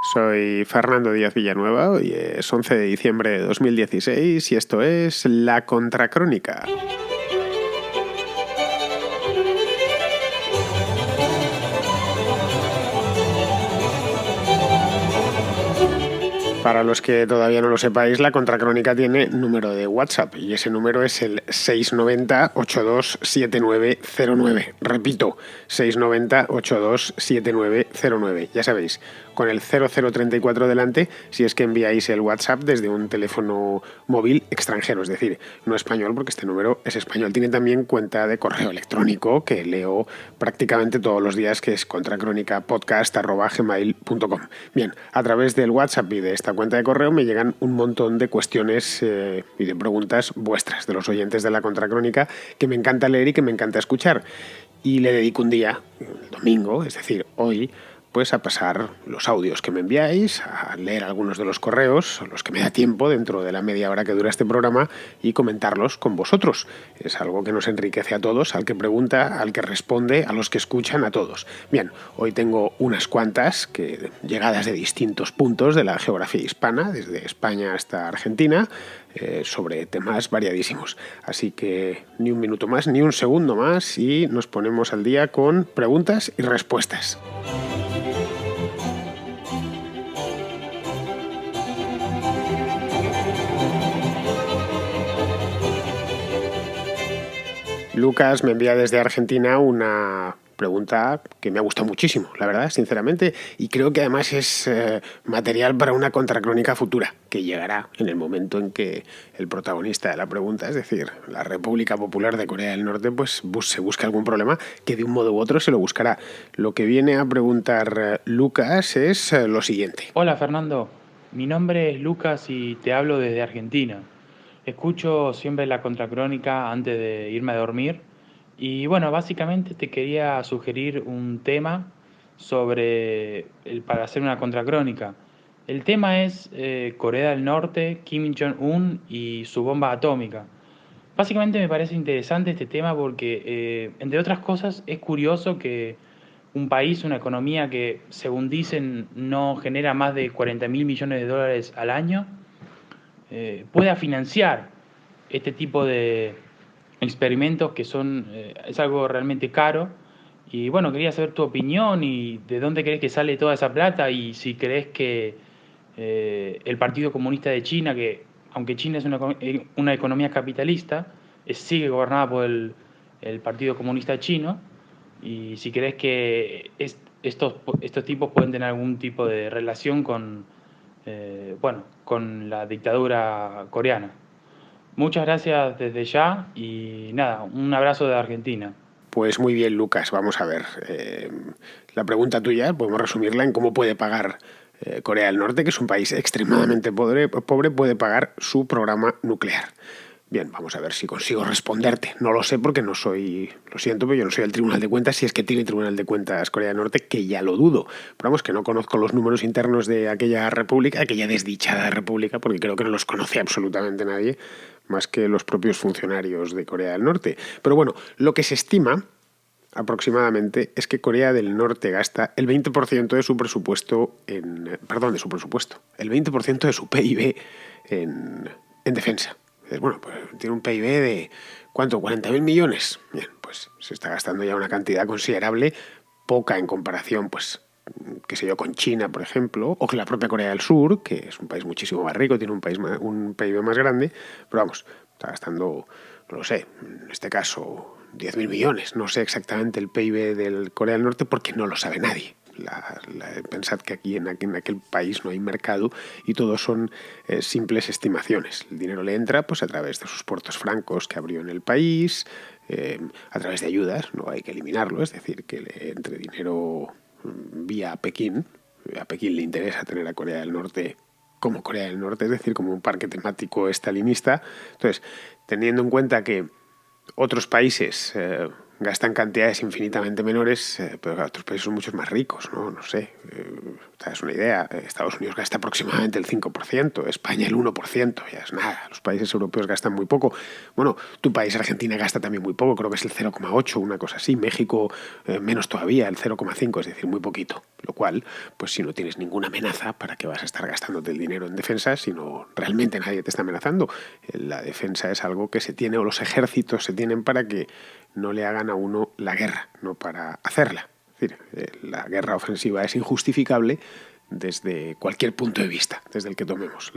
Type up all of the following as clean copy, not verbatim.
Soy Fernando Díaz Villanueva, hoy es 11 de diciembre de 2016 y esto es La Contracrónica. Para los que todavía no lo sepáis, La Contracrónica tiene número de WhatsApp y ese número es el 690-827909. Repito, 690-827909. Ya sabéis, con el 0034 delante si es que enviáis el WhatsApp desde un teléfono móvil extranjero, es decir, no español, porque este número es español. Tiene también cuenta de correo electrónico que leo prácticamente todos los días, que es contracronicapodcast@gmail.com. Bien, a través del WhatsApp y de esta cuenta de correo me llegan un montón de cuestiones y de preguntas vuestras, de los oyentes de La Contracrónica, que me encanta leer y que me encanta escuchar. Y le dedico un día, el domingo, es decir, hoy, pues a pasar los audios que me enviáis, a leer algunos de los correos, los que me da tiempo dentro de la media hora que dura este programa, y comentarlos con vosotros. Es algo que nos enriquece a todos, al que pregunta, al que responde, a los que escuchan, a todos. Bien, hoy tengo unas cuantas llegadas de distintos puntos de la geografía hispana, desde España hasta Argentina, sobre temas variadísimos. Así que ni un minuto más, ni un segundo más, y nos ponemos al día con preguntas y respuestas. Lucas me envía desde Argentina una pregunta que me ha gustado muchísimo, la verdad, sinceramente, y creo que además es material para una contracrónica futura, que llegará en el momento en que el protagonista de la pregunta, es decir, la República Popular de Corea del Norte, pues se busque algún problema que de un modo u otro se lo buscará. Lo que viene a preguntar Lucas es lo siguiente. Hola Fernando, mi nombre es Lucas y te hablo desde Argentina. Escucho siempre la contracrónica antes de irme a dormir y bueno, básicamente te quería sugerir un tema para hacer una contracrónica. El tema es Corea del Norte, Kim Jong-un y su bomba atómica. Básicamente me parece interesante este tema porque, entre otras cosas, es curioso que un país, una economía que, según dicen, no genera más de 40.000 millones de dólares al año, pueda financiar este tipo de experimentos que es algo realmente caro. Y bueno, quería saber tu opinión y de dónde crees que sale toda esa plata y si crees que el Partido Comunista de China, que aunque China es una economía capitalista, sigue gobernada por el Partido Comunista Chino, y si crees que estos tipos pueden tener algún tipo de relación con la dictadura coreana. Muchas gracias desde ya y nada, un abrazo de Argentina. Pues muy bien, Lucas, vamos a ver. La pregunta tuya podemos resumirla en cómo puede pagar Corea del Norte, que es un país extremadamente pobre, puede pagar su programa nuclear. Bien, vamos a ver si consigo responderte. No lo sé porque no soy, lo siento, pero yo no soy el Tribunal de Cuentas, si es que tiene Tribunal de Cuentas Corea del Norte, que ya lo dudo. Pero vamos, que no conozco los números internos de aquella república, aquella desdichada república, porque creo que no los conoce absolutamente nadie, más que los propios funcionarios de Corea del Norte. Pero bueno, lo que se estima aproximadamente es que Corea del Norte gasta el 20% de su presupuesto el 20% de su PIB en defensa. Bueno, pues tiene un PIB de, ¿cuánto? 40.000 millones. Bien, pues se está gastando ya una cantidad considerable, poca en comparación, pues, qué sé yo, con China, por ejemplo, o con la propia Corea del Sur, que es un país muchísimo más rico, tiene un PIB más grande, pero vamos, está gastando, no lo sé, en este caso 10.000 millones. No sé exactamente el PIB del Corea del Norte porque no lo sabe nadie. Pensad que aquí en aquel país no hay mercado y todo son simples estimaciones. El dinero le entra pues a través de sus puertos francos que abrió en el país, a través de ayudas, no hay que eliminarlo, es decir, que le entre dinero vía Pekín. A Pekín le interesa tener a Corea del Norte como Corea del Norte, es decir, como un parque temático estalinista. Entonces, teniendo en cuenta que otros países gastan cantidades infinitamente menores, pero otros países son muchos más ricos, ¿no? No sé. te das una idea, Estados Unidos gasta aproximadamente el 5%, España el 1%, ya es nada, los países europeos gastan muy poco. Bueno, tu país, Argentina, gasta también muy poco, creo que es el 0,8, una cosa así. México menos todavía, el 0,5, es decir, muy poquito. Lo cual, pues si no tienes ninguna amenaza, ¿para qué vas a estar gastándote el dinero en defensa si no realmente nadie te está amenazando? La defensa es algo que se tiene, o los ejércitos se tienen para que no le hagan a uno la guerra, no para hacerla. Es decir, la guerra ofensiva es injustificable desde cualquier punto de vista, desde el que tomemos.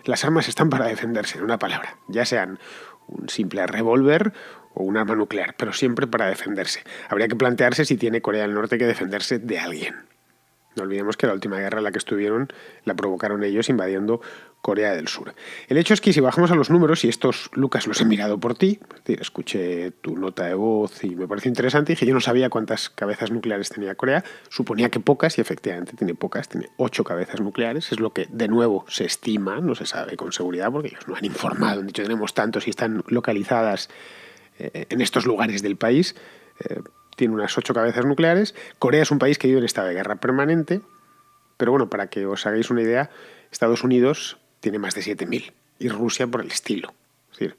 Las armas están para defenderse, en una palabra, ya sean un simple revólver o un arma nuclear, pero siempre para defenderse. Habría que plantearse si tiene Corea del Norte que defenderse de alguien. No olvidemos que la última guerra en la que estuvieron la provocaron ellos invadiendo Corea del Sur. El hecho es que si bajamos a los números, y estos, Lucas, los he mirado por ti, es decir, escuché tu nota de voz y me pareció interesante, y dije, yo no sabía cuántas cabezas nucleares tenía Corea, suponía que pocas, y efectivamente tiene pocas, tiene 8 cabezas nucleares, es lo que de nuevo se estima, no se sabe con seguridad, porque ellos no han informado, han dicho tenemos tantos y están localizadas en estos lugares del país. Tiene unas 8 cabezas nucleares. Corea es un país que vive en estado de guerra permanente, pero bueno, para que os hagáis una idea, Estados Unidos tiene más de 7.000 y Rusia por el estilo. Es decir,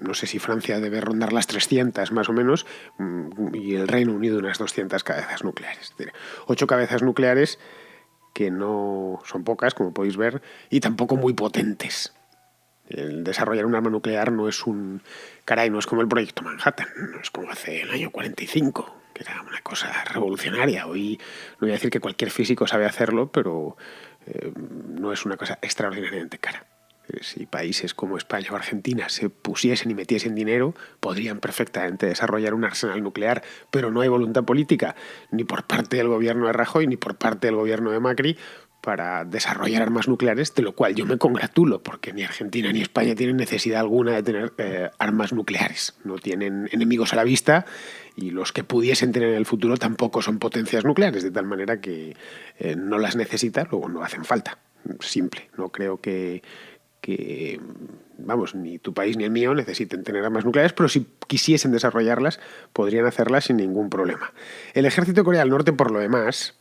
no sé si Francia debe rondar las 300 más o menos y el Reino Unido unas 200 cabezas nucleares. Es decir, 8 cabezas nucleares que no son pocas, como podéis ver, y tampoco muy potentes. El desarrollar un arma nuclear no es no es como el proyecto Manhattan, no es como hace el año 45, que era una cosa revolucionaria. Hoy no voy a decir que cualquier físico sabe hacerlo, pero no es una cosa extraordinariamente cara. Si países como España o Argentina se pusiesen y metiesen dinero, podrían perfectamente desarrollar un arsenal nuclear, pero no hay voluntad política, ni por parte del gobierno de Rajoy, ni por parte del gobierno de Macri, para desarrollar armas nucleares, de lo cual yo me congratulo, porque ni Argentina ni España tienen necesidad alguna de tener armas nucleares. No tienen enemigos a la vista y los que pudiesen tener en el futuro tampoco son potencias nucleares, de tal manera que no las necesitan, luego no hacen falta. Simple. No creo que vamos, ni tu país ni el mío necesiten tener armas nucleares, pero si quisiesen desarrollarlas, podrían hacerlas sin ningún problema. El ejército de Corea del Norte, por lo demás,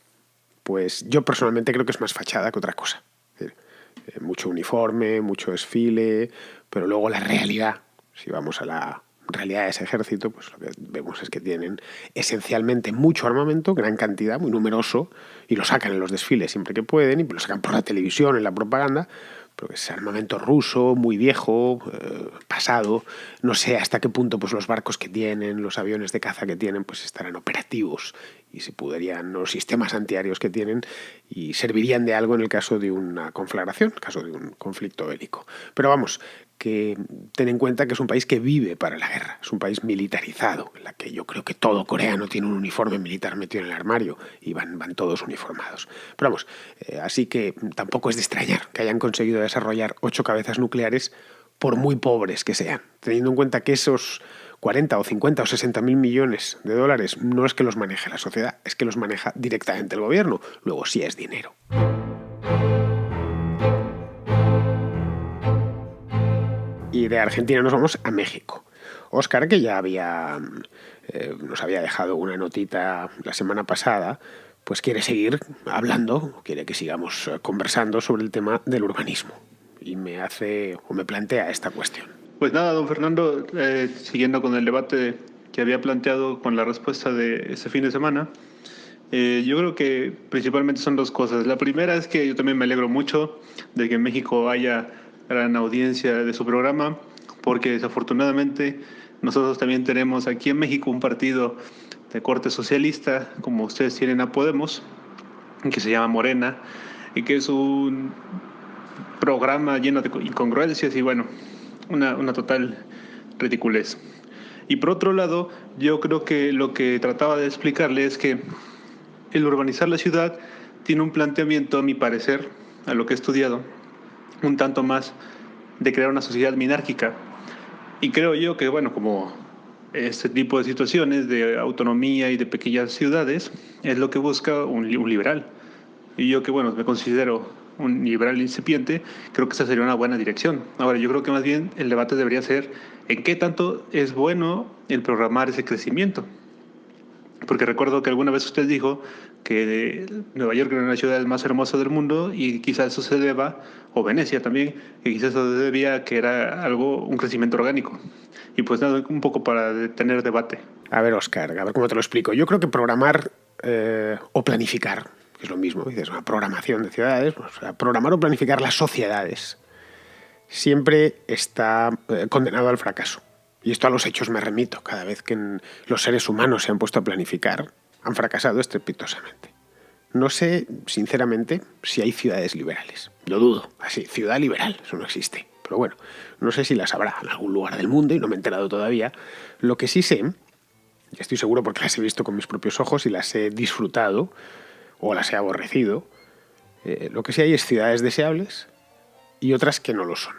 pues yo personalmente creo que es más fachada que otra cosa. Es decir, mucho uniforme, mucho desfile, pero luego la realidad, si vamos a la realidad de ese ejército, pues lo que vemos es que tienen esencialmente mucho armamento, gran cantidad, muy numeroso, y lo sacan en los desfiles siempre que pueden, y lo sacan por la televisión, en la propaganda, pero es armamento ruso, muy viejo, pasado. No sé hasta qué punto pues los barcos que tienen, los aviones de caza que tienen, pues estarán operativos y se podrían, los sistemas antiaéreos que tienen, y servirían de algo en el caso de una conflagración, en el caso de un conflicto bélico. Pero vamos, que ten en cuenta que es un país que vive para la guerra, es un país militarizado, en la que yo creo que todo coreano tiene un uniforme militar metido en el armario y van todos uniformados. Pero vamos, así que tampoco es de extrañar que hayan conseguido desarrollar 8 cabezas nucleares, por muy pobres que sean, teniendo en cuenta que esos 40 o 50 o 60 mil millones de dólares no es que los maneje la sociedad, es que los maneja directamente el gobierno. Luego sí es dinero. Y de Argentina nos vamos a México. Óscar, que ya nos había dejado una notita la semana pasada, pues quiere seguir hablando, quiere que sigamos conversando sobre el tema del urbanismo. Y me plantea esta cuestión. Pues nada, don Fernando, siguiendo con el debate que había planteado con la respuesta de este fin de semana, yo creo que principalmente son 2 cosas. La primera es que yo también me alegro mucho de que en México haya gran audiencia de su programa, porque desafortunadamente nosotros también tenemos aquí en México un partido de corte socialista, como ustedes tienen a Podemos, que se llama Morena, y que es un programa lleno de incongruencias y bueno, una total ridiculez. Y por otro lado, yo creo que lo que trataba de explicarle es que el urbanizar la ciudad tiene un planteamiento, a mi parecer, a lo que he estudiado, un tanto más de crear una sociedad minárquica. Y creo yo que, bueno, como este tipo de situaciones de autonomía y de pequeñas ciudades es lo que busca un liberal. Y yo que, bueno, me considero un liberal incipiente, creo que esa sería una buena dirección. Ahora, yo creo que más bien el debate debería ser en qué tanto es bueno el programar ese crecimiento. Porque recuerdo que alguna vez usted dijo que Nueva York era una ciudad más hermosa del mundo y quizás eso se deba, o Venecia también, y quizás eso se debía a que era un crecimiento orgánico. Y pues nada, un poco para tener debate. A ver, Óscar, a ver cómo te lo explico. Yo creo que programar o planificar, que es lo mismo, dices, una programación de ciudades, o sea, programar o planificar las sociedades siempre está condenado al fracaso. Y esto a los hechos me remito. Cada vez que los seres humanos se han puesto a planificar, han fracasado estrepitosamente. No sé, sinceramente, si hay ciudades liberales. Lo dudo. Así, ciudad liberal, eso no existe. Pero bueno, no sé si las habrá en algún lugar del mundo y no me he enterado todavía. Lo que sí sé, y estoy seguro porque las he visto con mis propios ojos y las he disfrutado o las he aborrecido, lo que sí hay es ciudades deseables y otras que no lo son.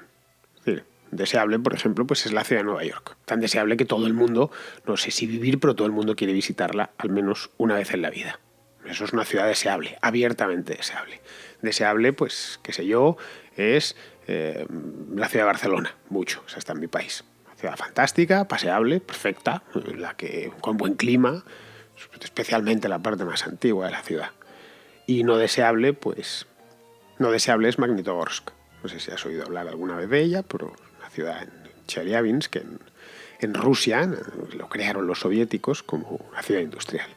Es decir, deseable, por ejemplo, pues es la ciudad de Nueva York. Tan deseable que todo el mundo, no sé si vivir, pero todo el mundo quiere visitarla al menos una vez en la vida. Eso es una ciudad deseable, abiertamente deseable. Deseable, pues, qué sé yo, es la ciudad de Barcelona, mucho, esa está en mi país. Una ciudad fantástica, paseable, perfecta, con buen clima, especialmente la parte más antigua de la ciudad. Y no deseable, pues, no deseable es Magnitogorsk. No sé si has oído hablar alguna vez de ella, pero una ciudad en Chelyabinsk, en Rusia, lo crearon los soviéticos como una ciudad industrial.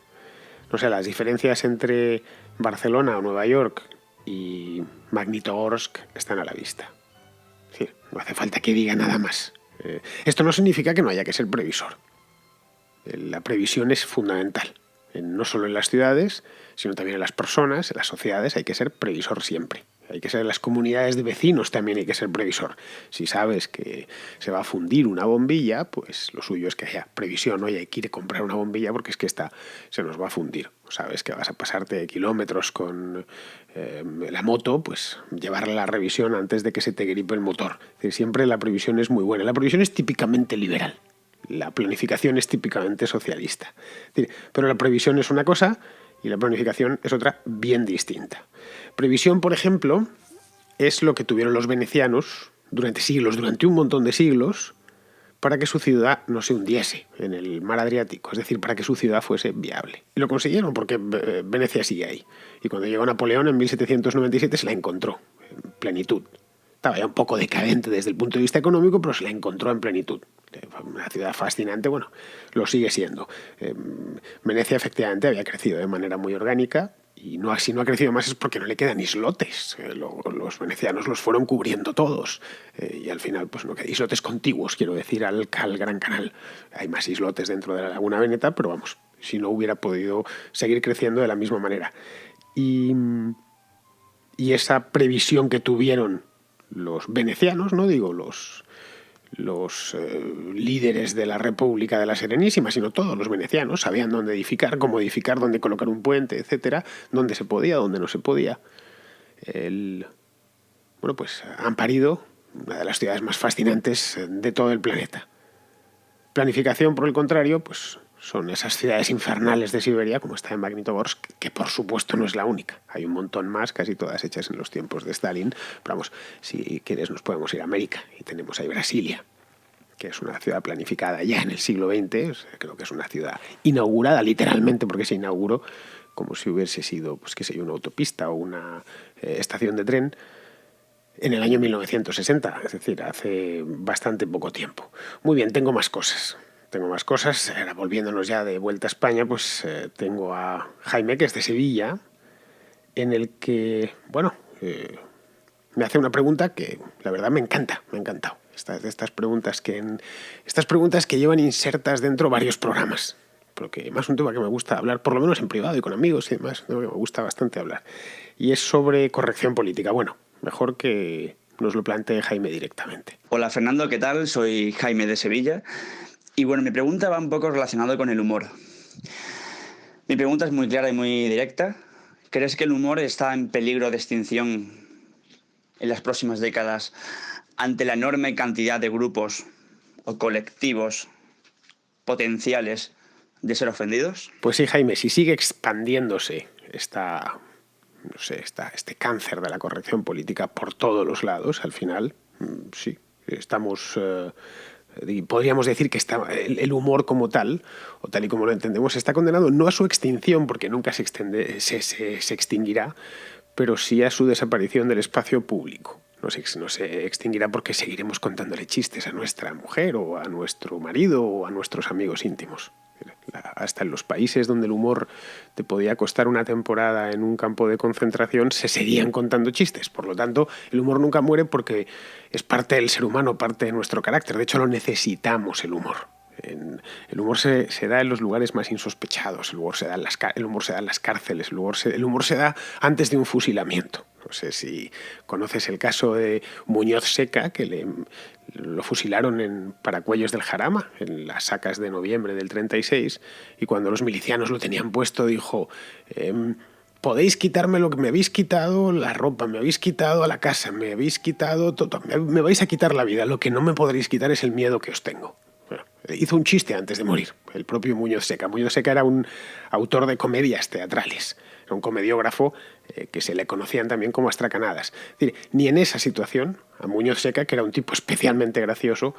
No sé, las diferencias entre Barcelona o Nueva York y Magnitogorsk están a la vista. Es decir, no hace falta que diga nada más. Esto no significa que no haya que ser previsor. La previsión es fundamental. No solo en las ciudades, sino también en las personas, en las sociedades, hay que ser previsor siempre. Hay que ser en las comunidades de vecinos también hay que ser previsor. Si sabes que se va a fundir una bombilla, pues lo suyo es que haya previsión. Oye, quiere comprar una bombilla porque es que esta se nos va a fundir. O sabes que vas a pasarte kilómetros con la moto, pues llevarla a la revisión antes de que se te gripe el motor. Es decir, siempre la previsión es muy buena. La previsión es típicamente liberal. La planificación es típicamente socialista. Es decir, pero la previsión es una cosa y la planificación es otra bien distinta. Previsión, por ejemplo, es lo que tuvieron los venecianos durante siglos, durante un montón de siglos, para que su ciudad no se hundiese en el mar Adriático, es decir, para que su ciudad fuese viable. Y lo consiguieron porque Venecia sigue ahí. Y cuando llegó Napoleón en 1797 se la encontró en plenitud. Estaba ya un poco decadente desde el punto de vista económico, pero se la encontró en plenitud. Una ciudad fascinante, bueno, lo sigue siendo. Venecia efectivamente había crecido de manera muy orgánica y si no ha crecido más es porque no le quedan islotes. Los venecianos los fueron cubriendo todos y al final pues no quedan islotes contiguos, quiero decir, al Gran Canal. Hay más islotes dentro de la Laguna Veneta, pero vamos, si no hubiera podido seguir creciendo de la misma manera. Y esa previsión que tuvieron los venecianos, no digo los líderes de la República de la Serenísima, sino todos los venecianos sabían dónde edificar, cómo edificar, dónde colocar un puente, etcétera, dónde se podía, dónde no se podía. Bueno, pues han parido una de las ciudades más fascinantes de todo el planeta. Planificación, por el contrario, pues son esas ciudades infernales de Siberia, como está en Magnitogorsk, que por supuesto no es la única. Hay un montón más, casi todas hechas en los tiempos de Stalin. Pero vamos, si quieres nos podemos ir a América y tenemos ahí Brasilia, que es una ciudad planificada ya en el siglo XX. O sea, creo que es una ciudad inaugurada literalmente porque se inauguró como si hubiese sido, pues qué sé yo, una autopista o una estación de tren en el año 1960, es decir, hace bastante poco tiempo. Muy bien, tengo más cosas. Ahora, volviéndonos ya de vuelta a España, pues tengo a Jaime, que es de Sevilla, en el que, bueno, me hace una pregunta que la verdad me encanta, me ha encantado. Estas preguntas que llevan insertas dentro varios programas, porque más un tema que me gusta hablar, por lo menos en privado y con amigos y demás, me gusta bastante hablar. Y es sobre corrección política. Bueno, mejor que nos lo plantee Jaime directamente. Hola Fernando, ¿qué tal? Soy Jaime de Sevilla. Y bueno, mi pregunta va un poco relacionada con el humor. Mi pregunta es muy clara y muy directa. ¿Crees que el humor está en peligro de extinción en las próximas décadas ante la enorme cantidad de grupos o colectivos potenciales de ser ofendidos? Pues sí, Jaime, si sigue expandiéndose este cáncer de la corrección política por todos los lados, al final, sí, estamos Y podríamos decir que el humor como tal, o tal y como lo entendemos, está condenado no a su extinción, porque nunca se extinguirá, pero sí a su desaparición del espacio público. No se extinguirá porque seguiremos contándole chistes a nuestra mujer o a nuestro marido o a nuestros amigos íntimos. Hasta en los países donde el humor te podía costar una temporada en un campo de concentración, se seguían contando chistes. Por lo tanto, el humor nunca muere porque es parte del ser humano, parte de nuestro carácter. De hecho, lo necesitamos, el humor. El humor se da en los lugares más insospechados, el humor se da en las cárceles, el humor se da antes de un fusilamiento. No sé si conoces el caso de Muñoz Seca, que lo fusilaron en Paracuellos del Jarama, en las sacas de noviembre del 36, y cuando los milicianos lo tenían puesto dijo: podéis quitarme lo que me habéis quitado, la ropa, me habéis quitado a la casa, me habéis quitado todo, me vais a quitar la vida, lo que no me podréis quitar es el miedo que os tengo. Bueno, hizo un chiste antes de morir, el propio Muñoz Seca. Muñoz Seca era un autor de comedias teatrales, era un comediógrafo que se le conocían también como astracanadas. Es decir, ni en esa situación, a Muñoz Seca, que era un tipo especialmente gracioso,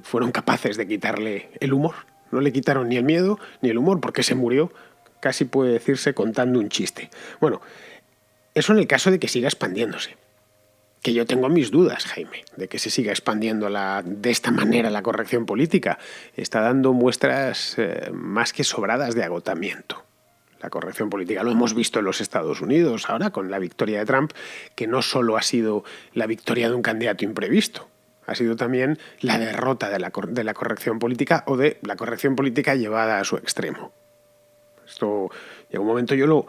fueron capaces de quitarle el humor. No le quitaron ni el miedo ni el humor, porque se murió, casi puede decirse, contando un chiste. Bueno, eso en el caso de que siga expandiéndose. Que yo tengo mis dudas, Jaime, de que se siga expandiendo de esta manera la corrección política. Está dando muestras más que sobradas de agotamiento. La corrección política lo hemos visto en los Estados Unidos ahora con la victoria de Trump, que no solo ha sido la victoria de un candidato imprevisto, ha sido también la derrota de la corrección política, o de la corrección política llevada a su extremo. Esto llega un momento, yo lo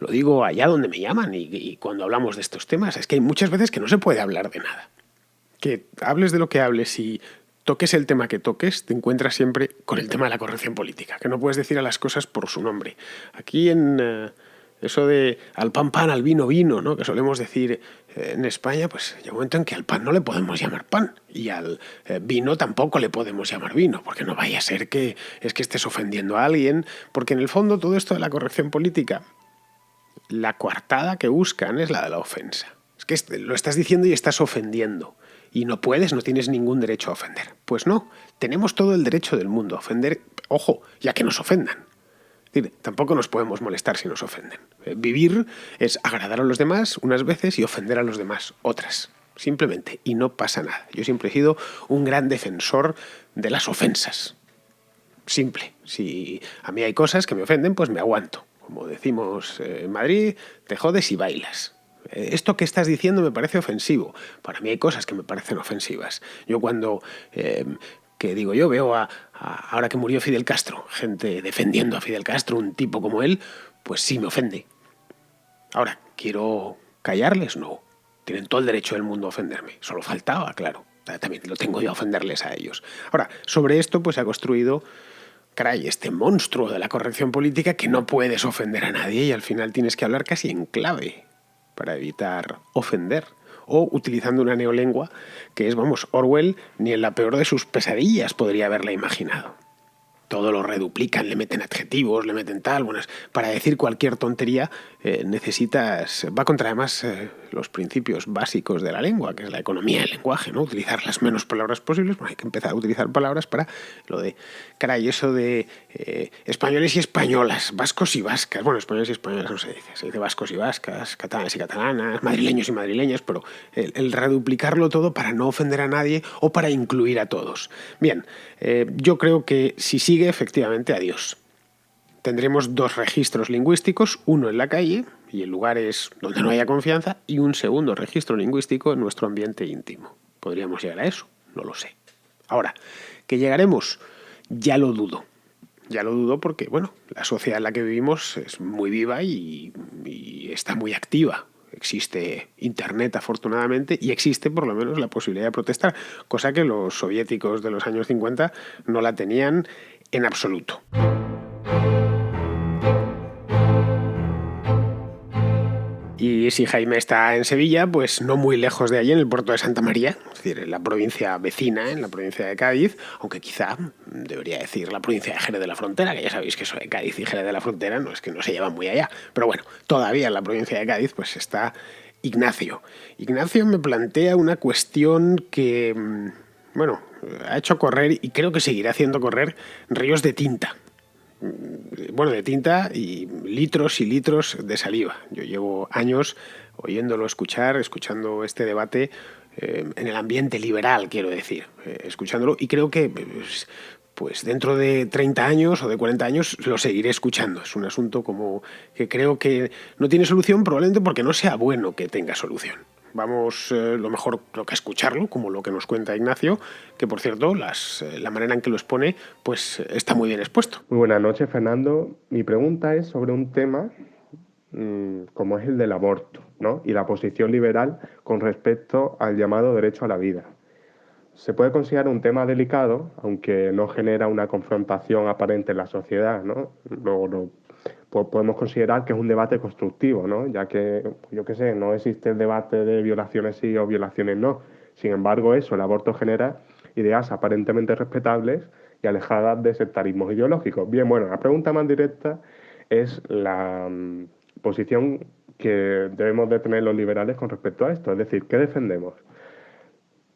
digo allá donde me llaman y cuando hablamos de estos temas, es que hay muchas veces que no se puede hablar de nada. Que hables de lo que hables y toques el tema que toques, te encuentras siempre con el tema de la corrección política, que no puedes decir a las cosas por su nombre. Aquí eso de al pan pan, al vino vino, ¿no?, que solemos decir en España, pues llega un momento en que al pan no le podemos llamar pan y al vino tampoco le podemos llamar vino, porque no vaya a ser que estés ofendiendo a alguien, porque en el fondo todo esto de la corrección política, la coartada que buscan es la de la ofensa. Es que lo estás diciendo y estás ofendiendo. Y no tienes ningún derecho a ofender. Pues no, tenemos todo el derecho del mundo a ofender, ojo, ya que nos ofendan. Es decir, tampoco nos podemos molestar si nos ofenden. Vivir es agradar a los demás unas veces y ofender a los demás otras. Simplemente, y no pasa nada. Yo siempre he sido un gran defensor de las ofensas. Simple. Si a mí hay cosas que me ofenden, pues me aguanto. Como decimos en Madrid, te jodes y bailas. Esto que estás diciendo me parece ofensivo. Para mí hay cosas que me parecen ofensivas. Yo cuando, veo ahora que murió Fidel Castro, gente defendiendo a Fidel Castro, un tipo como él, pues sí me ofende. Ahora, ¿quiero callarles? No. Tienen todo el derecho del mundo a ofenderme. Solo faltaba, claro. También lo tengo yo a ofenderles a ellos. Ahora, sobre esto pues se ha construido, este monstruo de la corrección política, que no puedes ofender a nadie y al final tienes que hablar casi en clave para evitar ofender, o utilizando una neolengua que es, Orwell ni en la peor de sus pesadillas podría haberla imaginado. Todo lo reduplican, le meten adjetivos, le meten tal, para decir cualquier tontería va contra además los principios básicos de la lengua, que es la economía del lenguaje, ¿no? Utilizar las menos palabras posibles. Hay que empezar a utilizar palabras para lo de, eso de españoles y españolas, vascos y vascas. Bueno, españoles y españolas no se dice vascos y vascas, catalanes y catalanas, madrileños y madrileñas, pero el reduplicarlo todo para no ofender a nadie o para incluir a todos. Bien, yo creo que si sigue, efectivamente, adiós. Tendremos dos registros lingüísticos, uno en la calle y en lugares donde no haya confianza, y un segundo registro lingüístico en nuestro ambiente íntimo. ¿Podríamos llegar a eso? No lo sé. Ahora, ¿que llegaremos? Ya lo dudo. Ya lo dudo porque, la sociedad en la que vivimos es muy viva y está muy activa. Existe Internet, afortunadamente, y existe por lo menos la posibilidad de protestar, cosa que los soviéticos de los años 50 no la tenían en absoluto. Y si Jaime está en Sevilla, pues no muy lejos de allí, en el puerto de Santa María, es decir, en la provincia vecina, en la provincia de Cádiz, aunque quizá debería decir la provincia de Jerez de la Frontera, que ya sabéis que eso de Cádiz y Jerez de la Frontera no es que no se llevan muy allá. Pero bueno, todavía en la provincia de Cádiz pues está Ignacio. Ignacio me plantea una cuestión que bueno, ha hecho correr y creo que seguirá haciendo correr ríos de tinta. Bueno, de tinta y litros de saliva. Yo llevo años oyéndolo escuchando este debate en el ambiente liberal, quiero decir, escuchándolo, y creo que pues dentro de 30 años o de 40 años lo seguiré escuchando. Es un asunto como que creo que no tiene solución, probablemente porque no sea bueno que tenga solución. Vamos, lo mejor creo que a escucharlo, como lo que nos cuenta Ignacio, que por cierto, la manera en que lo expone, pues está muy bien expuesto. Muy buenas noches, Fernando. Mi pregunta es sobre un tema como es el del aborto, ¿no? Y la posición liberal con respecto al llamado derecho a la vida. Se puede considerar un tema delicado, aunque no genera una confrontación aparente en la sociedad, ¿no? Podemos considerar que es un debate constructivo, ¿no? Ya que, yo qué sé, no existe el debate de violaciones sí o violaciones no. Sin embargo, el aborto genera ideas aparentemente respetables y alejadas de sectarismos ideológicos. Bien, bueno, la pregunta más directa es la posición que debemos de tener los liberales con respecto a esto. Es decir, ¿qué defendemos?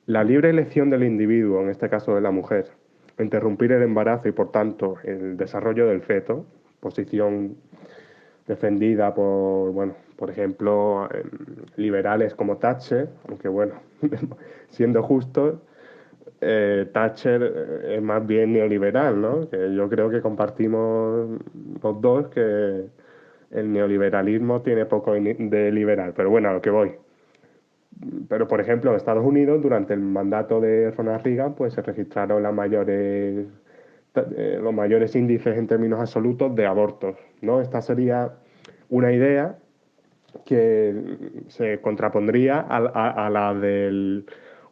La libre elección del individuo, en este caso de la mujer, interrumpir el embarazo y, por tanto, el desarrollo del feto, posición defendida por ejemplo, liberales como Thatcher, aunque bueno, siendo justos, Thatcher es más bien neoliberal, ¿no? Que yo creo que compartimos los dos que el neoliberalismo tiene poco de liberal, pero bueno, a lo que voy. Pero, por ejemplo, en Estados Unidos, durante el mandato de Ronald Reagan, pues se registraron los mayores índices en términos absolutos de abortos, ¿no? Esta sería una idea que se contrapondría a la del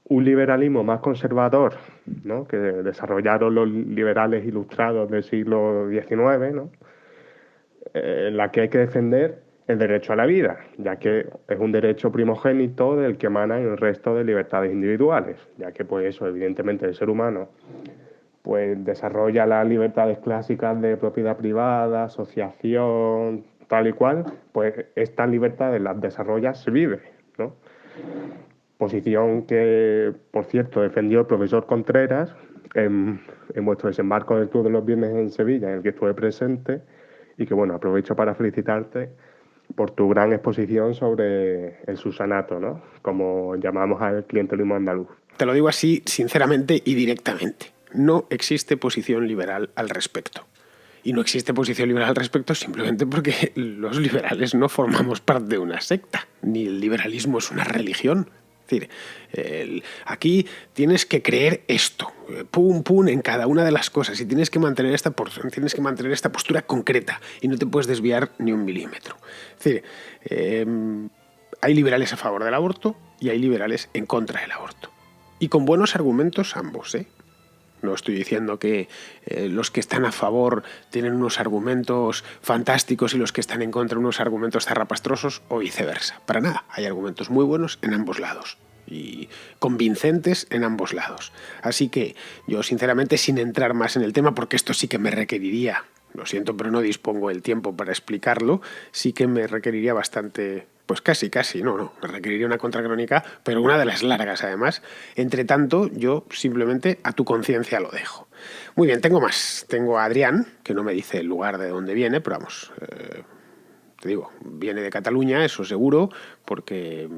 un liberalismo más conservador, ¿no? Que desarrollaron los liberales ilustrados del siglo XIX, ¿no? En la que hay que defender el derecho a la vida, ya que es un derecho primogénito del que emanan el resto de libertades individuales, ya que pues eso, evidentemente, el ser humano pues desarrolla las libertades clásicas de propiedad privada, asociación, tal y cual, pues estas libertades las desarrolla, se vive, ¿no? Posición que, por cierto, defendió el profesor Contreras en vuestro desembarco del Club de los Viernes en Sevilla, en el que estuve presente, y que, bueno, aprovecho para felicitarte por tu gran exposición sobre el Susanato, ¿no? Como llamamos al clientelismo andaluz. Te lo digo así, sinceramente y directamente. No existe posición liberal al respecto. Y no existe posición liberal al respecto simplemente porque los liberales no formamos parte de una secta, ni el liberalismo es una religión. Es decir, aquí tienes que creer esto, pum, pum, en cada una de las cosas, y tienes que mantener esta postura concreta y no te puedes desviar ni un milímetro. Es decir, hay liberales a favor del aborto y hay liberales en contra del aborto. Y con buenos argumentos ambos, ¿eh? No estoy diciendo que los que están a favor tienen unos argumentos fantásticos y los que están en contra unos argumentos zarrapastrosos o viceversa. Para nada, hay argumentos muy buenos en ambos lados y convincentes en ambos lados. Así que yo, sinceramente, sin entrar más en el tema, porque esto sí que me requeriría, lo siento, pero no dispongo del tiempo para explicarlo, sí que me requeriría bastante... Pues casi, me requeriría una contracrónica, pero una de las largas además. Entre tanto, yo simplemente a tu conciencia lo dejo. Muy bien, tengo más. Tengo a Adrián, que no me dice el lugar de dónde viene, pero vamos, te digo, viene de Cataluña, eso seguro, porque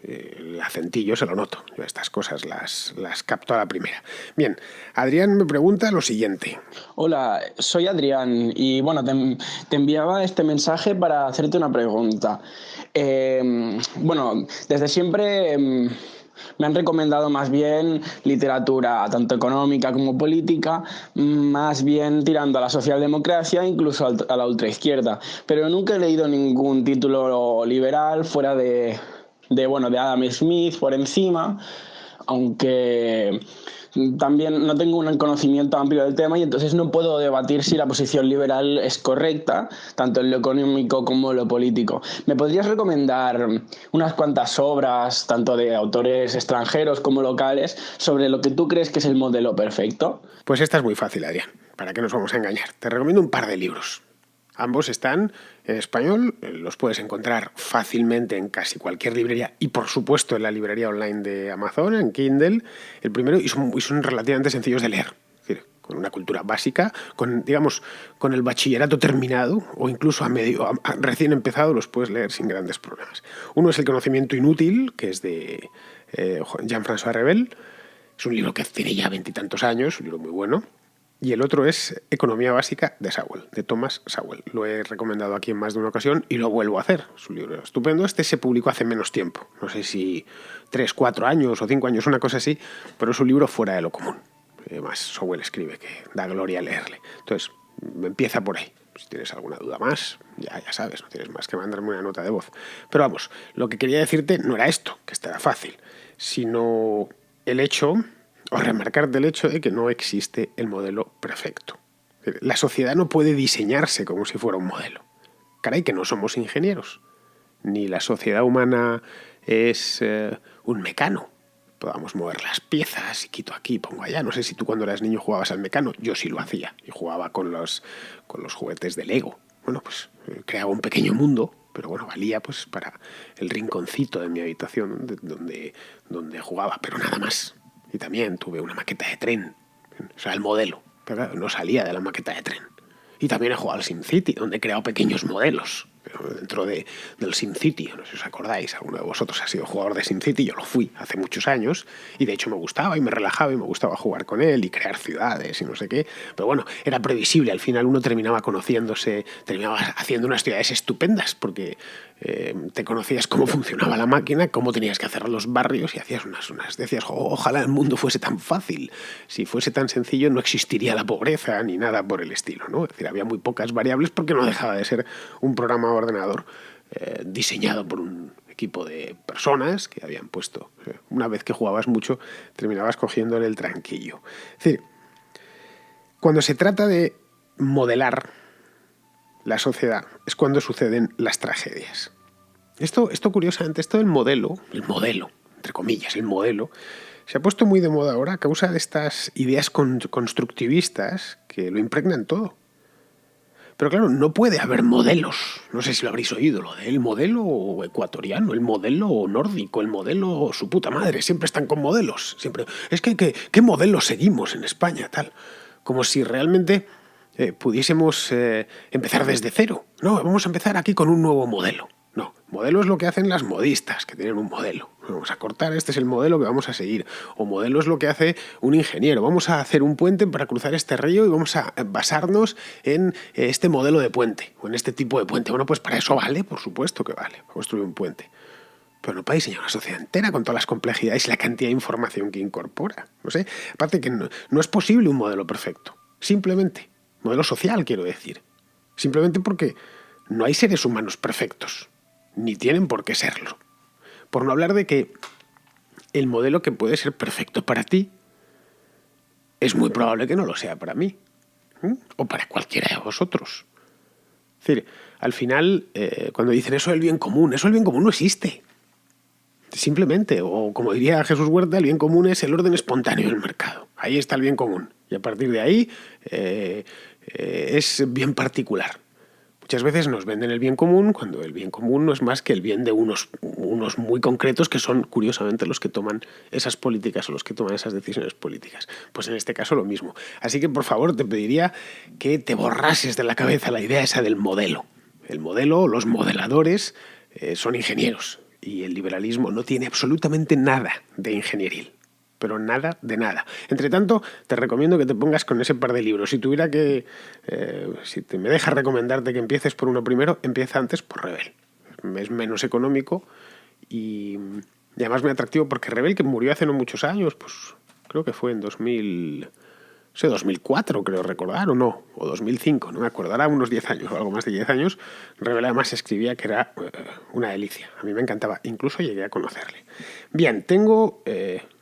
el acentillo se lo noto. Yo estas cosas las capto a la primera. Bien, Adrián me pregunta lo siguiente. Hola, soy Adrián y bueno, te enviaba este mensaje para hacerte una pregunta. Bueno, desde siempre me han recomendado más bien literatura, tanto económica como política, más bien tirando a la socialdemocracia, incluso a la ultraizquierda. Pero nunca he leído ningún título liberal fuera de Adam Smith por encima, aunque también no tengo un conocimiento amplio del tema y entonces no puedo debatir si la posición liberal es correcta, tanto en lo económico como en lo político. ¿Me podrías recomendar unas cuantas obras, tanto de autores extranjeros como locales, sobre lo que tú crees que es el modelo perfecto? Pues esta es muy fácil, Adrián. ¿Para qué nos vamos a engañar? Te recomiendo un par de libros. Ambos están en español, los puedes encontrar fácilmente en casi cualquier librería y por supuesto en la librería online de Amazon, en Kindle, el primero, y son relativamente sencillos de leer. Es decir, con una cultura básica, con el bachillerato terminado o incluso recién empezado los puedes leer sin grandes problemas. Uno es El conocimiento inútil, que es de Jean-François Revel. Es un libro que tiene ya 20 y tantos años, un libro muy bueno. Y el otro es Economía básica de Sowell, de Thomas Sowell. Lo he recomendado aquí en más de una ocasión y lo vuelvo a hacer. Es un libro estupendo. Este se publicó hace menos tiempo. No sé si 3, 4 años o 5 años, una cosa así, pero es un libro fuera de lo común. Además, Sowell escribe que da gloria leerle. Entonces, empieza por ahí. Si tienes alguna duda más, ya sabes, no tienes más que mandarme una nota de voz. Pero vamos, lo que quería decirte no era esto, que estará fácil, sino el hecho... o remarcarte el hecho de que no existe el modelo perfecto. La sociedad no puede diseñarse como si fuera un modelo. Caray, que no somos ingenieros. Ni la sociedad humana es un mecano. Podamos mover las piezas y quito aquí, pongo allá. No sé si tú cuando eras niño jugabas al mecano. Yo sí lo hacía. Y jugaba con los juguetes de Lego. Bueno, pues creaba un pequeño mundo, pero bueno, valía pues para el rinconcito de mi habitación donde jugaba, pero nada más. Y también tuve una maqueta de tren, o sea, el modelo, pero claro, no salía de la maqueta de tren. Y también he jugado al SimCity, donde he creado pequeños modelos, pero dentro del SimCity. No sé si os acordáis, alguno de vosotros ha sido jugador de SimCity, yo lo fui hace muchos años, y de hecho me gustaba y me relajaba y me gustaba jugar con él y crear ciudades y no sé qué. Pero bueno, era previsible, al final uno terminaba conociéndose, terminaba haciendo unas ciudades estupendas, porque te conocías cómo funcionaba la máquina, cómo tenías que hacer los barrios y hacías decías, ojalá el mundo fuese tan fácil. Si fuese tan sencillo no existiría la pobreza ni nada por el estilo, ¿no? Es decir, había muy pocas variables porque no dejaba de ser un programa de ordenador diseñado por un equipo de personas que habían puesto. Una vez que jugabas mucho terminabas cogiéndole el tranquillo. Es decir, cuando se trata de modelar la sociedad es cuando suceden las tragedias. Esto curiosamente, esto del modelo, entre comillas, el modelo, se ha puesto muy de moda ahora a causa de estas ideas constructivistas que lo impregnan todo. Pero claro, no puede haber modelos. No sé si lo habréis oído, lo del modelo ecuatoriano, el modelo nórdico, el modelo su puta madre. Siempre están con modelos. Siempre. Es que ¿qué modelo seguimos en España? Tal. Como si realmente pudiésemos empezar desde cero. No, vamos a empezar aquí con un nuevo modelo. No, modelo es lo que hacen las modistas, que tienen un modelo. Vamos a cortar, este es el modelo que vamos a seguir. O modelo es lo que hace un ingeniero. Vamos a hacer un puente para cruzar este río y vamos a basarnos en este modelo de puente, o en este tipo de puente. Bueno, pues para eso vale, por supuesto que vale, para construir un puente. Pero no para diseñar una sociedad entera con todas las complejidades y la cantidad de información que incorpora. No sé, aparte que no es posible un modelo perfecto. Simplemente, modelo social quiero decir. Simplemente porque no hay seres humanos perfectos. Ni tienen por qué serlo. Por no hablar de que el modelo que puede ser perfecto para ti es muy probable que no lo sea para mí. O para cualquiera de vosotros. Es decir, al final, cuando dicen eso el bien común no existe. Simplemente, o como diría Jesús Huerta, el bien común es el orden espontáneo del mercado. Ahí está el bien común. Y a partir de ahí es bien particular. Muchas veces nos venden el bien común cuando el bien común no es más que el bien de unos muy concretos que son, curiosamente, los que toman esas políticas o los que toman esas decisiones políticas. Pues en este caso lo mismo. Así que, por favor, te pediría que te borrases de la cabeza la idea esa del modelo. El modelo, los modeladores, son ingenieros y el liberalismo no tiene absolutamente nada de ingenieril. Pero nada de nada. Entre tanto, te recomiendo que te pongas con ese par de libros. Si tuviera que... si me dejas recomendarte que empieces por uno primero, empieza antes por Revel. Es menos económico y además muy atractivo porque Revel, que murió hace no muchos años, pues creo que fue en 2004, creo recordar, o no, o 2005, no me acuerdo, ahora unos 10 años o algo más de 10 años. Revel además escribía que era una delicia. A mí me encantaba, incluso llegué a conocerle. Bien, tengo...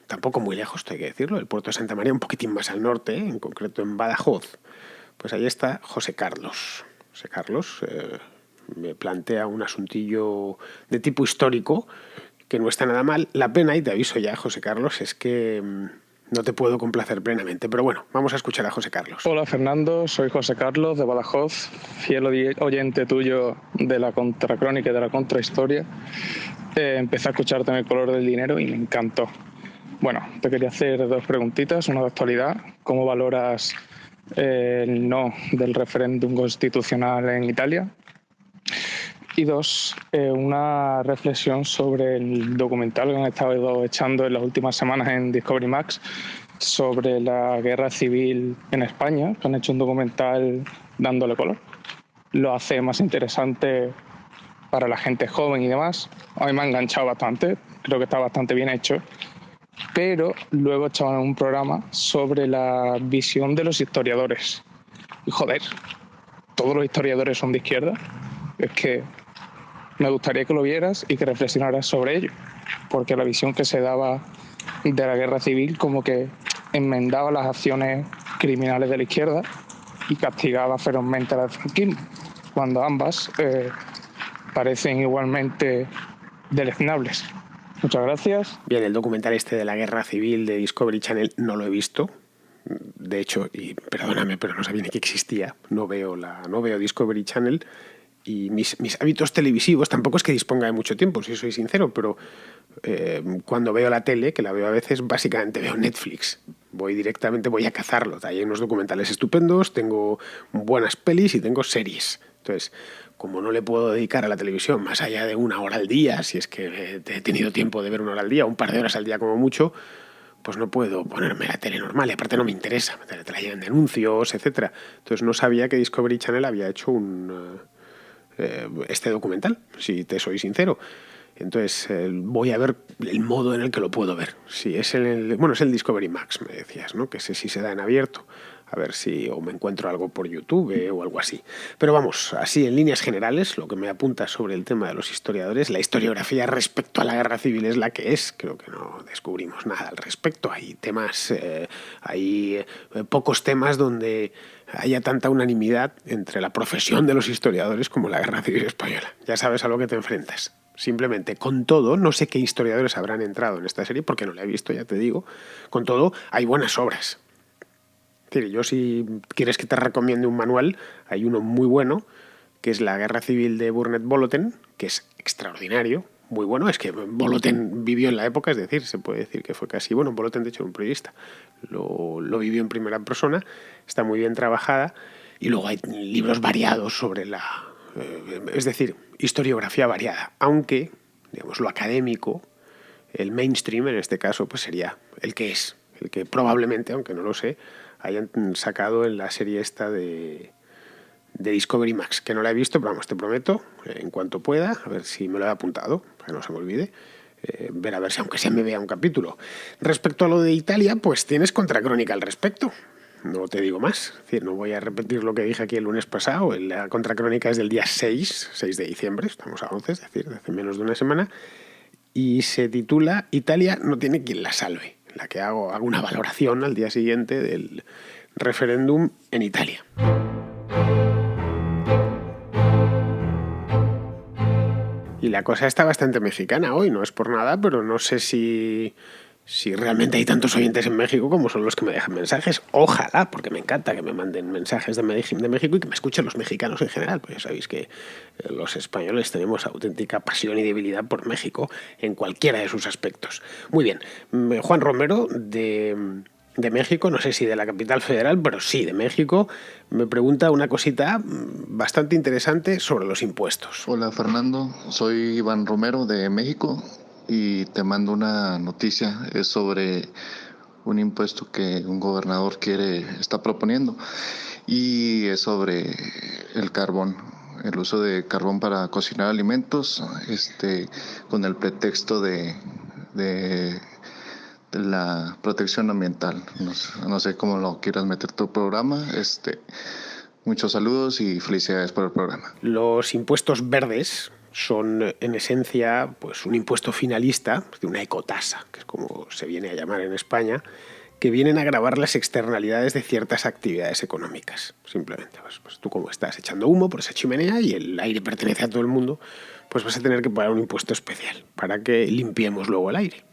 tampoco muy lejos, hay que decirlo, el puerto de Santa María, un poquitín más al norte, en concreto en Badajoz. Pues ahí está José Carlos. José Carlos me plantea un asuntillo de tipo histórico que no está nada mal. La pena, y te aviso ya, José Carlos, es que no te puedo complacer plenamente. Pero bueno, vamos a escuchar a José Carlos. Hola Fernando, soy José Carlos de Badajoz, fiel oyente tuyo de la Contracrónica y de la Contrahistoria. Empecé a escucharte en El color del dinero y me encantó. Bueno, te quería hacer 2 preguntitas, una de actualidad. ¿Cómo valoras el no del referéndum constitucional en Italia? Y 2, una reflexión sobre el documental que han estado echando en las últimas semanas en Discovery Max sobre la guerra civil en España, que han hecho un documental dándole color. Lo hace más interesante para la gente joven y demás. A mí me ha enganchado bastante, creo que está bastante bien hecho. Pero luego echaban un programa sobre la visión de los historiadores. Y joder, ¿todos los historiadores son de izquierda? Es que me gustaría que lo vieras y que reflexionaras sobre ello, porque la visión que se daba de la guerra civil como que enmendaba las acciones criminales de la izquierda y castigaba ferozmente al franquismo, cuando ambas parecen igualmente deleznables. Muchas gracias. Bien, el documental este de la guerra civil de Discovery Channel no lo he visto. De hecho, y perdóname, pero no sabía ni que existía. No veo Discovery Channel. Y mis hábitos televisivos tampoco es que disponga de mucho tiempo, si soy sincero, pero cuando veo la tele, que la veo a veces, básicamente veo Netflix. Voy a cazarlo. Hay unos documentales estupendos, tengo buenas pelis y tengo series. Entonces, como no le puedo dedicar a la televisión más allá de 1 hora al día, si es que he tenido tiempo de ver 1 hora al día, un par de horas al día como mucho, pues no puedo ponerme la tele normal y aparte no me interesa. Te la llenan de anuncios, etc. Entonces no sabía que Discovery Channel había hecho este documental, si te soy sincero. Entonces voy a ver el modo en el que lo puedo ver. Si es es el Discovery Max, me decías, ¿no? Que sé si se da en abierto. A ver si o me encuentro algo por YouTube o algo así. Pero vamos, así en líneas generales, lo que me apunta sobre el tema de los historiadores, la historiografía respecto a la guerra civil es la que es. Creo que no descubrimos nada al respecto. Hay temas, hay pocos temas donde haya tanta unanimidad entre la profesión de los historiadores como la guerra civil española. Ya sabes a lo que te enfrentas. Simplemente, con todo, no sé qué historiadores habrán entrado en esta serie, porque no la he visto, ya te digo. Con todo, hay buenas obras. Es decir, yo si quieres que te recomiende un manual, hay uno muy bueno, que es La guerra civil de Burnett Boloten, que es extraordinario, muy bueno. Es que Boloten vivió en la época, es decir, se puede decir que fue casi... Bueno, Boloten de hecho era un periodista, lo vivió en primera persona, está muy bien trabajada, y luego hay libros variados sobre es decir, historiografía variada, aunque, digamos, lo académico, el mainstream en este caso, pues sería el que probablemente, aunque no lo sé, hayan sacado en la serie esta de Discovery Max, que no la he visto, pero vamos, te prometo, en cuanto pueda, a ver si me lo he apuntado, para que no se me olvide, ver a ver si aunque sea me vea un capítulo. Respecto a lo de Italia, pues tienes Contracrónica al respecto. No te digo más, es decir, no voy a repetir lo que dije aquí el lunes pasado. La Contracrónica es del día 6 de diciembre, estamos a 11, es decir, de hace menos de una semana, y se titula Italia no tiene quien la salve, en la que hago una valoración al día siguiente del referéndum en Italia. Y la cosa está bastante mexicana hoy, no es por nada, pero no sé si realmente hay tantos oyentes en México como son los que me dejan mensajes. Ojalá, porque me encanta que me manden mensajes de México y que me escuchen los mexicanos en general. Pues ya sabéis que los españoles tenemos auténtica pasión y debilidad por México en cualquiera de sus aspectos. Muy bien, Juan Romero de México, no sé si de la capital federal, pero sí de México, me pregunta una cosita bastante interesante sobre los impuestos. Hola Fernando, soy Iván Romero de México. Y te mando una noticia, es sobre un impuesto que un gobernador está proponiendo, y es sobre el carbón, el uso de carbón para cocinar alimentos, con el pretexto de la protección ambiental. No sé cómo lo quieras meter tu programa. Muchos saludos y felicidades por el programa. Los impuestos verdes son en esencia pues un impuesto finalista, de una ecotasa, que es como se viene a llamar en España, que vienen a gravar las externalidades de ciertas actividades económicas. Simplemente, pues tú como estás echando humo por esa chimenea y el aire pertenece a todo el mundo, pues vas a tener que pagar un impuesto especial para que limpiemos luego el aire.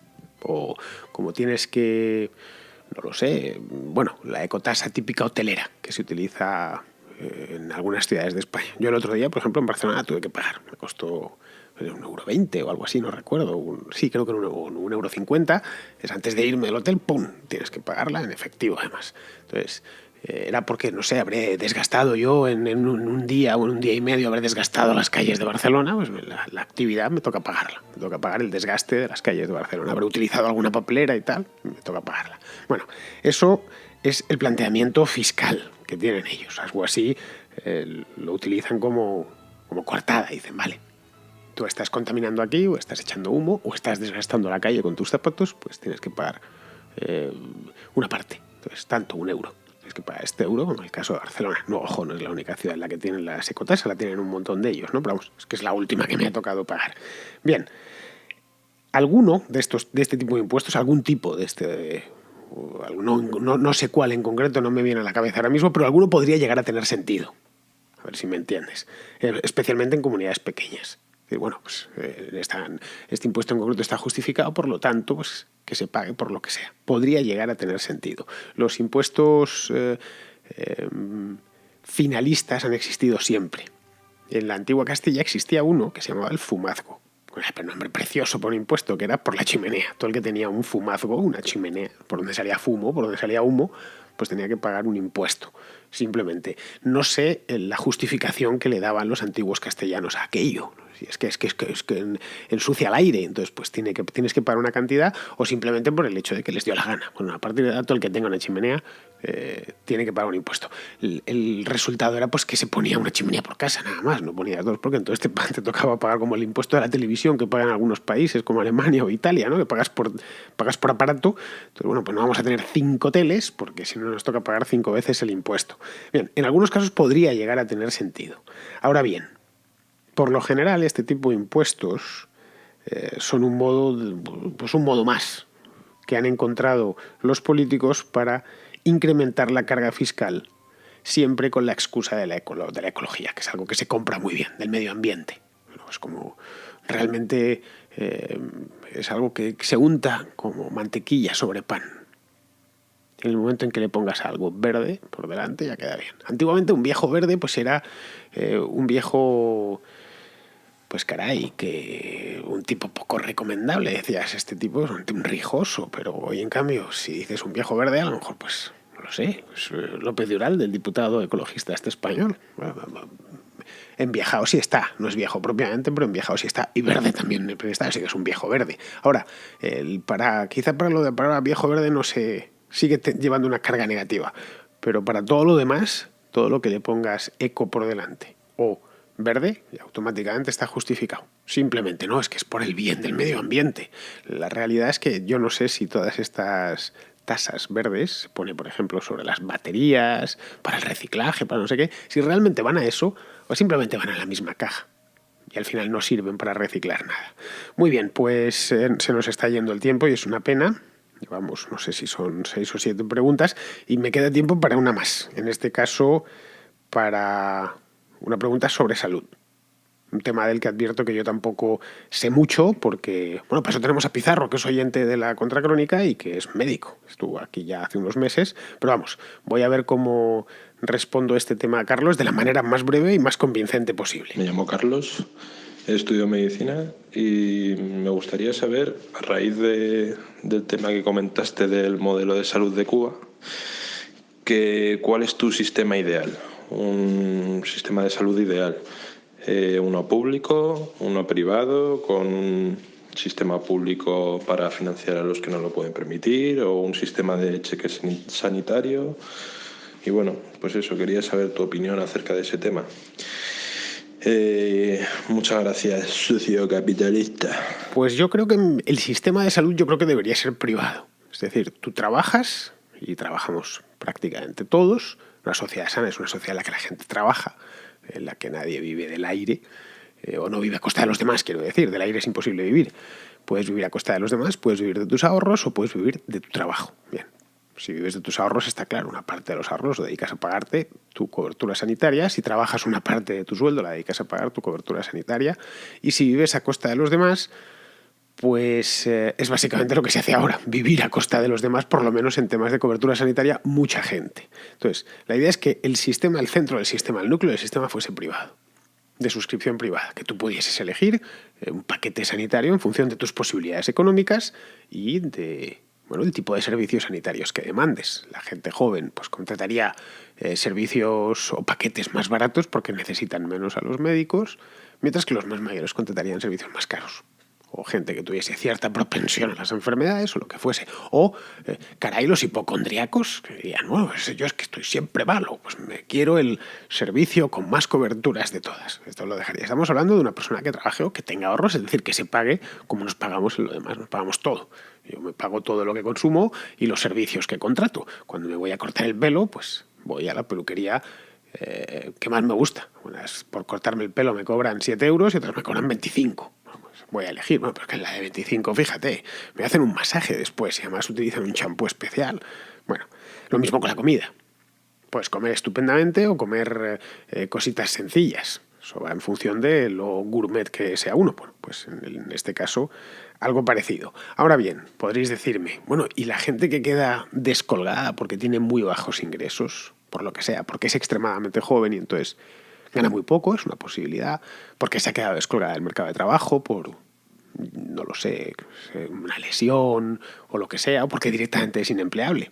O como tienes que no lo sé, bueno, la ecotasa típica hotelera que se utiliza en algunas ciudades de España. Yo el otro día, por ejemplo, en Barcelona tuve que pagar, me costó €1,20 o algo así, no recuerdo. Sí, creo que era €1,50. Es antes de irme del hotel, ¡pum!, tienes que pagarla en efectivo, además. Entonces, era porque, no sé, habré desgastado yo en un día o en un día y medio, habré desgastado las calles de Barcelona, pues la actividad me toca pagarla. Me toca pagar el desgaste de las calles de Barcelona. Habré utilizado alguna papelera y tal, me toca pagarla. Bueno, eso es el planteamiento fiscal que tienen ellos. Algo así lo utilizan como coartada. Dicen, vale, tú estás contaminando aquí, o estás echando humo, o estás desgastando la calle con tus zapatos, pues tienes que pagar una parte. Entonces, tanto, €1. Tienes que pagar este euro, como en el caso de Barcelona. No, ojo, no es la única ciudad en la que tienen la ecotasa, la tienen un montón de ellos, ¿no? Pero vamos, es que es la última que me ha tocado pagar. Bien, alguno de este tipo de impuestos, algún tipo de no sé cuál en concreto, no me viene a la cabeza ahora mismo, pero alguno podría llegar a tener sentido. A ver si me entiendes. Especialmente en comunidades pequeñas. Y bueno, pues este impuesto en concreto está justificado, por lo tanto, pues que se pague por lo que sea. Podría llegar a tener sentido. Los impuestos finalistas han existido siempre. En la antigua Castilla existía uno que se llamaba el fumazgo. Un nombre precioso por un impuesto, que era por la chimenea. Todo el que tenía un fumazgo, una chimenea, por donde salía fumo, por donde salía humo, pues tenía que pagar un impuesto. Simplemente. No sé la justificación que le daban los antiguos castellanos a aquello. Es que ensucia el aire, entonces pues tienes que pagar una cantidad, o simplemente por el hecho de que les dio la gana. Bueno, a partir de dato, el que tenga una chimenea tiene que pagar un impuesto. El resultado era pues que se ponía una chimenea por casa, nada más, no ponías dos, porque entonces te tocaba pagar como el impuesto de la televisión que pagan algunos países como Alemania o Italia, ¿no? Que pagas por aparato. Entonces, bueno, pues no vamos a tener 5 teles, porque si no nos toca pagar 5 veces el impuesto. Bien, en algunos casos podría llegar a tener sentido. Ahora bien, por lo general, este tipo de impuestos son un modo más que han encontrado los políticos para incrementar la carga fiscal, siempre con la excusa de la ecología, que es algo que se compra muy bien, del medio ambiente. Bueno, es como realmente es algo que se unta como mantequilla sobre pan. En el momento en que le pongas algo verde por delante, ya queda bien. Antiguamente un viejo verde pues era un viejo, pues caray, que un tipo poco recomendable. Decías, este tipo es un rijoso, pero hoy en cambio, si dices un viejo verde, a lo mejor pues, no lo sé, pues, López de Ural, del diputado ecologista español. Bueno, enviejado sí está, no es viejo propiamente, pero enviejado sí está, y verde también está, así que es un viejo verde. Ahora, quizá para lo de para viejo verde no se sigue llevando una carga negativa, pero para todo lo demás, todo lo que le pongas eco por delante o verde, automáticamente está justificado. Simplemente no, es que es por el bien del medio ambiente. La realidad es que yo no sé si todas estas tasas verdes se pone, por ejemplo, sobre las baterías, para el reciclaje, para no sé qué, si realmente van a eso o simplemente van a la misma caja y al final no sirven para reciclar nada. Muy bien, pues se nos está yendo el tiempo y es una pena. Llevamos, no sé si son 6 o 7 preguntas y me queda tiempo para una más. En este caso, para una pregunta sobre salud. Un tema del que advierto que yo tampoco sé mucho porque, bueno, para eso tenemos a Pizarro, que es oyente de la Contracrónica y que es médico. Estuvo aquí ya hace unos meses. Pero vamos, voy a ver cómo respondo este tema a Carlos de la manera más breve y más convincente posible. Me llamo Carlos, estudio medicina y me gustaría saber, a raíz del tema que comentaste del modelo de salud de Cuba, ¿cuál es tu sistema ideal? Un sistema de salud ideal. Uno público, uno privado, con un sistema público para financiar a los que no lo pueden permitir, o un sistema de cheque sanitario. Y bueno, pues eso, quería saber tu opinión acerca de ese tema. Muchas gracias, socio capitalista. Pues yo creo que el sistema de salud debería ser privado. Es decir, tú trabajas, y trabajamos prácticamente todos. Una sociedad sana es una sociedad en la que la gente trabaja, en la que nadie vive del aire, o no vive a costa de los demás, quiero decir. Del aire es imposible vivir. Puedes vivir a costa de los demás, puedes vivir de tus ahorros o puedes vivir de tu trabajo. Bien. Si vives de tus ahorros, está claro, una parte de los ahorros lo dedicas a pagarte tu cobertura sanitaria. Si trabajas, una parte de tu sueldo la dedicas a pagar tu cobertura sanitaria. Y si vives a costa de los demás, pues es básicamente lo que se hace ahora, vivir a costa de los demás, por lo menos en temas de cobertura sanitaria, mucha gente. Entonces, la idea es que el sistema, el centro del sistema, el núcleo del sistema fuese privado, de suscripción privada, que tú pudieses elegir un paquete sanitario en función de tus posibilidades económicas y de el tipo de servicios sanitarios que demandes. La gente joven pues contrataría servicios o paquetes más baratos porque necesitan menos a los médicos, mientras que los más mayores contratarían servicios más caros. O gente que tuviese cierta propensión a las enfermedades o lo que fuese. O, caray, los hipocondríacos que dirían, bueno, yo es que estoy siempre malo, pues me quiero el servicio con más coberturas de todas. Esto lo dejaría. Estamos hablando de una persona que trabaje o que tenga ahorros, es decir, que se pague como nos pagamos en lo demás, nos pagamos todo. Yo me pago todo lo que consumo y los servicios que contrato. Cuando me voy a cortar el pelo, pues voy a la peluquería que más me gusta. Unas por cortarme el pelo me cobran 7 euros y otras me cobran 25. Voy a elegir, bueno, pero que en la de 25, fíjate, me hacen un masaje después y además utilizan un champú especial. Bueno, lo mismo con la comida. Puedes comer estupendamente o comer cositas sencillas. Eso va en función de lo gourmet que sea uno. Bueno, pues en este caso, algo parecido. Ahora bien, podréis decirme, bueno, ¿y la gente que queda descolgada porque tiene muy bajos ingresos, por lo que sea, porque es extremadamente joven y entonces gana muy poco, es una posibilidad, porque se ha quedado descolgada del mercado de trabajo por, no lo sé, una lesión o lo que sea, o porque directamente es inempleable,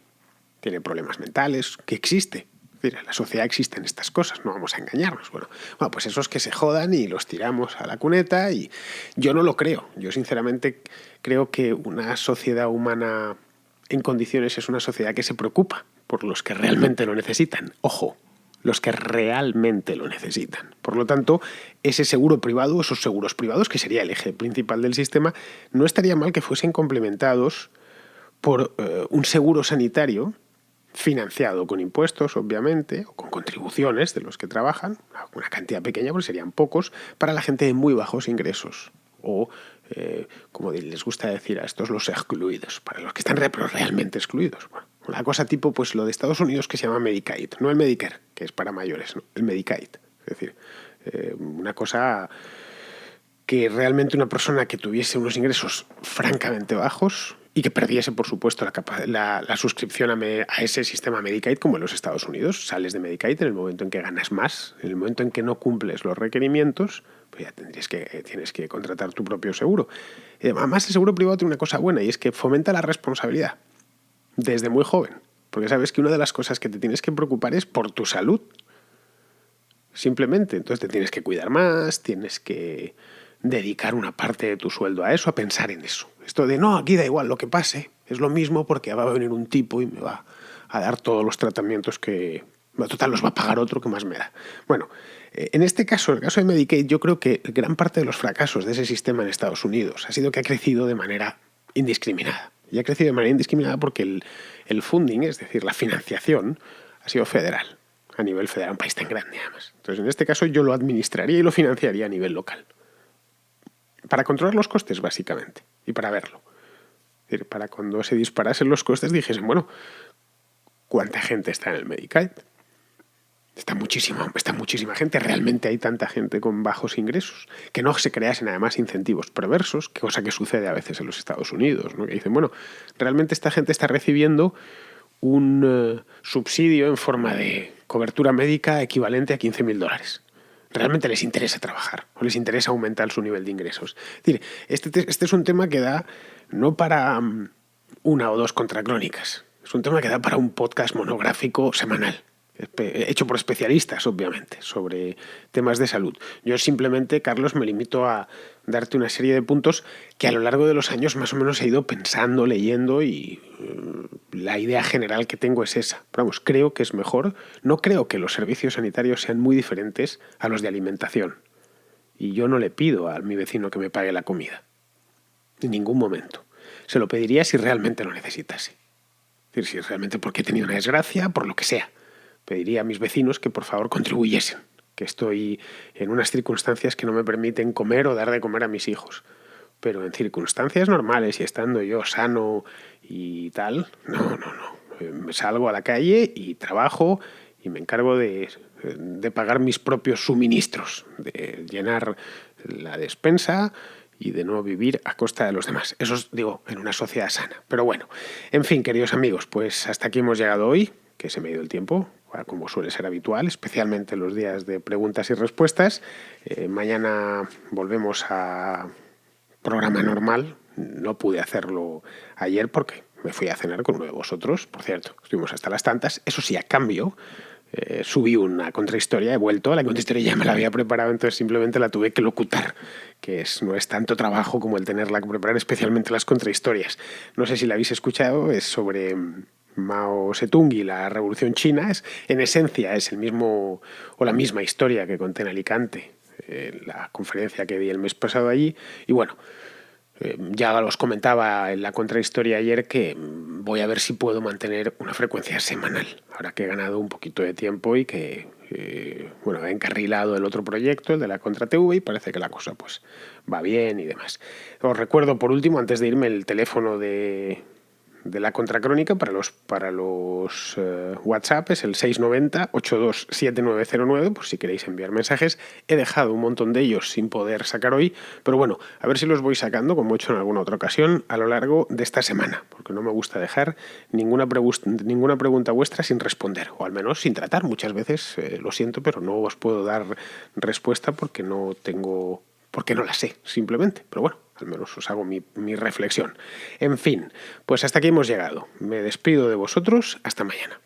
tiene problemas mentales, que existe? Es decir, en la sociedad existen estas cosas, no vamos a engañarnos. Bueno, pues esos que se jodan y los tiramos a la cuneta y yo no lo creo. Yo sinceramente creo que una sociedad humana en condiciones es una sociedad que se preocupa por los que realmente lo necesitan. Ojo, los que realmente lo necesitan. Por lo tanto, ese seguro privado, esos seguros privados, que sería el eje principal del sistema, no estaría mal que fuesen complementados por un seguro sanitario financiado con impuestos, obviamente, o con contribuciones de los que trabajan, una cantidad pequeña, porque serían pocos, para la gente de muy bajos ingresos. O, como les gusta decir a estos, los excluidos, para los que están realmente excluidos. Bueno, una cosa tipo pues lo de Estados Unidos que se llama Medicaid, no el Medicare, que es para mayores, ¿no? El Medicaid. Es decir, una cosa que realmente una persona que tuviese unos ingresos francamente bajos y que perdiese, por supuesto, la suscripción a ese sistema Medicaid, como en los Estados Unidos, sales de Medicaid en el momento en que ganas más, en el momento en que no cumples los requerimientos, pues ya tienes que contratar tu propio seguro. Además, el seguro privado tiene una cosa buena y es que fomenta la responsabilidad desde muy joven, porque sabes que una de las cosas que te tienes que preocupar es por tu salud, simplemente. Entonces te tienes que cuidar más, tienes que dedicar una parte de tu sueldo a eso, a pensar en eso. Esto de, no, aquí da igual lo que pase, es lo mismo porque va a venir un tipo y me va a dar todos los tratamientos que... Total, los va a pagar otro que más me da. Bueno, en este caso, en el caso de Medicaid, yo creo que gran parte de los fracasos de ese sistema en Estados Unidos ha sido que ha crecido de manera indiscriminada. Y ha crecido de manera indiscriminada porque el funding, es decir, la financiación, ha sido federal, a nivel federal, un país tan grande además. Entonces, en este caso, yo lo administraría y lo financiaría a nivel local. Para controlar los costes, básicamente, y para verlo. Es decir, para cuando se disparasen los costes, dijesen, bueno, ¿cuánta gente está en el Medicaid? Está muchísima gente. Realmente hay tanta gente con bajos ingresos. Que no se creasen además incentivos perversos, cosa que sucede a veces en los Estados Unidos, ¿no? Que dicen, bueno, realmente esta gente está recibiendo un subsidio en forma de cobertura médica equivalente a $15.000. Realmente les interesa trabajar o les interesa aumentar su nivel de ingresos. Es decir, este es un tema que da no para una o dos contracrónicas. Es un tema que da para un podcast monográfico semanal, hecho por especialistas, obviamente, sobre temas de salud. Yo simplemente, Carlos, me limito a darte una serie de puntos que a lo largo de los años más o menos he ido pensando, leyendo y la idea general que tengo es esa. Pero vamos, creo que es mejor. No creo que los servicios sanitarios sean muy diferentes a los de alimentación. Y yo no le pido a mi vecino que me pague la comida. En ningún momento. Se lo pediría si realmente lo necesitase. Es decir, si realmente porque he tenido una desgracia, por lo que sea. Pediría a mis vecinos que por favor contribuyesen, que estoy en unas circunstancias que no me permiten comer o dar de comer a mis hijos. Pero en circunstancias normales y estando yo sano y tal, no. Me salgo a la calle y trabajo y me encargo de pagar mis propios suministros, de llenar la despensa y de no vivir a costa de los demás. Eso os digo, en una sociedad sana. Pero bueno, en fin, queridos amigos, pues hasta aquí hemos llegado hoy, que se me ha ido el tiempo, como suele ser habitual, especialmente en los días de preguntas y respuestas. Mañana volvemos a programa normal. No pude hacerlo ayer porque me fui a cenar con uno de vosotros, por cierto. Estuvimos hasta las tantas. Eso sí, a cambio, subí una contrahistoria, he vuelto. La contrahistoria ya me la había preparado, entonces simplemente la tuve que locutar, que no es tanto trabajo como el tenerla que preparar, especialmente las contrahistorias. No sé si la habéis escuchado, es sobre Mao Zedong y la Revolución China. En esencia es el mismo o la misma historia que conté en Alicante, la conferencia que di el mes pasado allí. Y bueno, ya os comentaba en la contrahistoria ayer que voy a ver si puedo mantener una frecuencia semanal, ahora que he ganado un poquito de tiempo y que he encarrilado el otro proyecto, el de la Contra TV, y parece que la cosa pues va bien y demás. Os recuerdo por último, antes de irme, el teléfono de la Contracrónica para los WhatsApp es el 690-827909, por si queréis enviar mensajes. He dejado un montón de ellos sin poder sacar hoy, pero bueno, a ver si los voy sacando, como he hecho en alguna otra ocasión, a lo largo de esta semana, porque no me gusta dejar ninguna pregunta vuestra sin responder, o al menos sin tratar. Muchas veces, lo siento, pero no os puedo dar respuesta porque no la sé, simplemente. Pero bueno, al menos os hago mi reflexión. En fin, pues hasta aquí hemos llegado. Me despido de vosotros. Hasta mañana.